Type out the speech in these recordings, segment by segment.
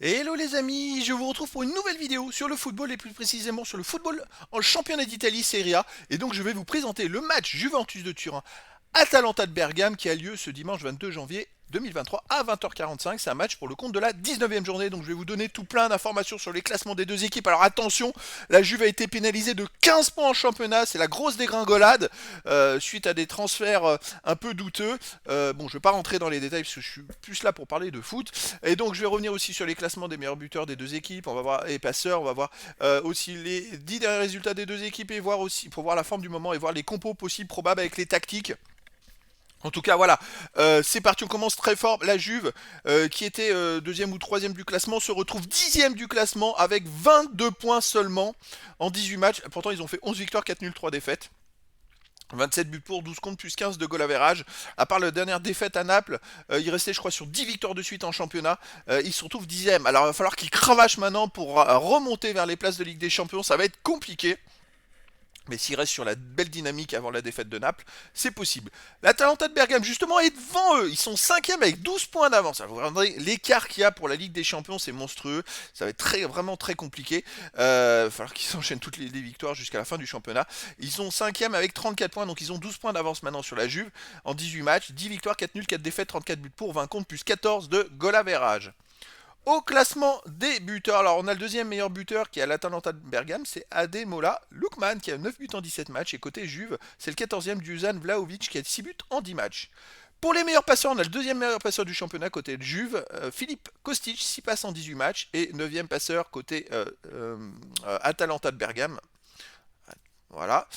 Hello les amis, je vous retrouve pour une nouvelle vidéo sur le football et plus précisément sur le football en championnat d'Italie Serie A. Et donc je vais vous présenter le match Juventus de Turin Atalanta de Bergame qui a lieu ce dimanche 22 janvier 2023 à 20h45. C'est un match pour le compte de la 19e journée. Donc je vais vous donner tout plein d'informations sur les classements des deux équipes. Alors attention, la Juve a été pénalisée de 15 points en championnat. C'est la grosse dégringolade suite à des transferts un peu douteux. Bon, je ne vais pas rentrer dans les détails parce que je suis plus là pour parler de foot. Et donc je vais revenir aussi sur les classements des meilleurs buteurs des deux équipes. On va voir les passeurs, on va voir aussi les 10 derniers résultats des deux équipes et voir aussi pour voir la forme du moment et voir les compos possibles probables avec les tactiques. En tout cas, voilà, c'est parti, on commence très fort. La Juve, qui était deuxième ou troisième du classement, se retrouve dixième du classement avec 22 points seulement en 18 matchs. Pourtant, ils ont fait 11 victoires, 4 nuls, 3 défaites. 27 buts pour, 12 contre, plus 15 de goal average. À part la dernière défaite à Naples, il restait, je crois, sur 10 victoires de suite en championnat. Il se retrouve dixième. Alors, il va falloir qu'il cravache maintenant pour remonter vers les places de Ligue des Champions. Ça va être compliqué. Mais s'il reste sur la belle dynamique avant la défaite de Naples, c'est possible. L'Atalanta de Bergame, justement, est devant eux. Ils sont cinquième avec 12 points d'avance. Vous regardez l'écart qu'il y a pour la Ligue des Champions, c'est monstrueux. Ça va être vraiment très compliqué. Il va falloir qu'ils enchaînent toutes les victoires jusqu'à la fin du championnat. Ils sont cinquième avec 34 points, donc ils ont 12 points d'avance maintenant sur la Juve. En 18 matchs, 10 victoires, 4 nuls, 4 défaites, 34 buts pour, 20 contre, plus 14 de goal average. Au classement des buteurs, alors on a le deuxième meilleur buteur qui est à l'Atalanta de Bergame, c'est Ademola Lookman qui a 9 buts en 17 matchs. Et côté Juve, c'est le 14e Dusan Vlahovic qui a 6 buts en 10 matchs. Pour les meilleurs passeurs, on a le deuxième meilleur passeur du championnat côté de Juve, Philippe Kostic, 6 passes en 18 matchs. Et 9e passeur côté Atalanta de Bergame. Voilà,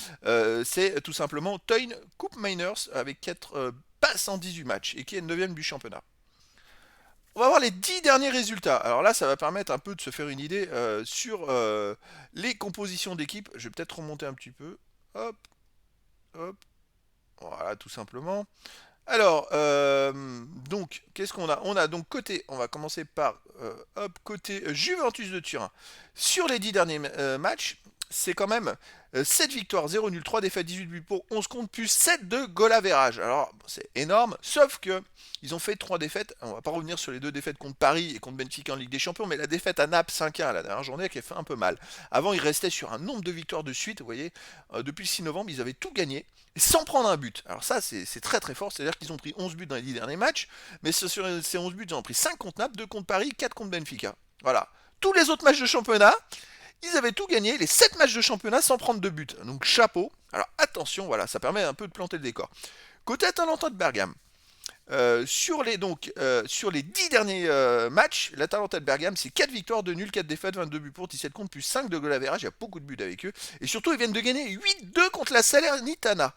c'est tout simplement Teun Koopmeiners avec 4 passes en 18 matchs et qui est 9e du championnat. On va voir les 10 derniers résultats. Alors là, ça va permettre un peu de se faire une idée sur les compositions d'équipe. Je vais peut-être remonter un petit peu. Hop, hop. Voilà, tout simplement. Alors, donc, qu'est-ce qu'on a? On a donc côté, on va commencer par, hop, côté Juventus de Turin. Sur les 10 derniers matchs, c'est quand même 7 victoires, 0 nul, 3 défaites, 18 buts pour, 11 comptes, plus 7 de goal average. Alors, bon, c'est énorme, sauf que ils ont fait 3 défaites. On va pas revenir sur les deux défaites contre Paris et contre Benfica en Ligue des Champions, mais la défaite à Naples 5-1 à la dernière journée qui a fait un peu mal. Avant, ils restaient sur un nombre de victoires de suite, vous voyez, depuis le 6 novembre, ils avaient tout gagné sans prendre un but. Alors ça, c'est très très fort, c'est-à-dire qu'ils ont pris 11 buts dans les 10 derniers matchs, mais sur ces 11 buts, ils ont pris 5 contre Naples, 2 contre Paris, 4 contre Benfica. Voilà. Tous les autres matchs de championnat, ils avaient tout gagné, les 7 matchs de championnat sans prendre de but. Donc chapeau. Alors attention, voilà, ça permet un peu de planter le décor. Côté Atalanta de Bergame, sur les 10 derniers matchs, l'Atalanta de Bergame, c'est 4 victoires, de nuls, 4 défaites, 22 buts pour, 17 contre, plus 5 de goal average. Il y a beaucoup de buts avec eux. Et surtout, ils viennent de gagner 8-2 contre la Salernitana.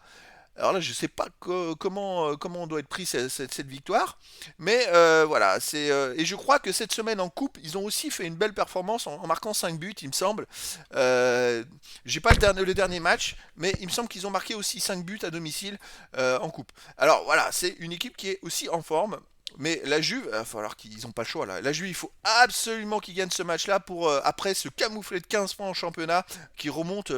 Alors là, je ne sais pas comment on doit être pris cette victoire, mais voilà. Et je crois que cette semaine en coupe, ils ont aussi fait une belle performance en marquant 5 buts, il me semble. J'ai pas le dernier match, mais il me semble qu'ils ont marqué aussi 5 buts à domicile en coupe. Alors voilà, c'est une équipe qui est aussi en forme. Mais la Juve, il va falloir qu'ils n'ont pas le choix là. La Juve, il faut absolument qu'ils gagnent ce match-là pour après se camoufler de 15 points en championnat, qu'ils remontent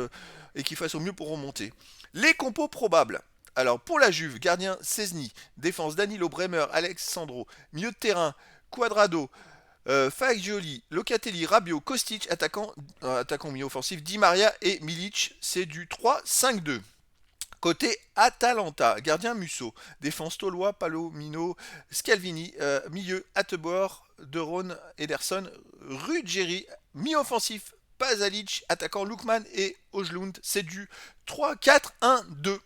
et qu'ils fassent au mieux pour remonter. Les compos probables. Alors pour la Juve, gardien Szczesny, défense Danilo, Bremer, Alexandro, milieu de terrain Quadrado, Fagioli, Locatelli, Rabiot, Kostic, attaquant milieu offensif Di Maria et Milic, c'est du 3-5-2. Côté Atalanta, gardien Musso, défense Tolois, Palomino, Scalvini, milieu Attebor, De Rhône, Ederson, Ruggeri, mi-offensif Pasalic, attaquant Lookman et Ojlund, c'est du 3-4-1-2.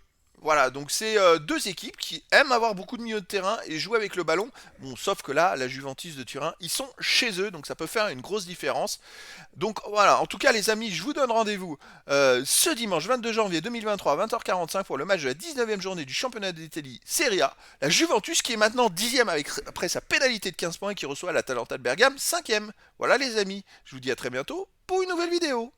Voilà, donc c'est deux équipes qui aiment avoir beaucoup de milieux de terrain et jouer avec le ballon. Bon, sauf que là, la Juventus de Turin, ils sont chez eux, donc ça peut faire une grosse différence. Donc voilà, en tout cas les amis, je vous donne rendez-vous ce dimanche 22 janvier 2023 à 20h45 pour le match de la 19e journée du championnat d'Italie Serie A. La Juventus qui est maintenant 10e après sa pénalité de 15 points et qui reçoit l'Atalanta de Bergame 5e. Voilà les amis, je vous dis à très bientôt pour une nouvelle vidéo.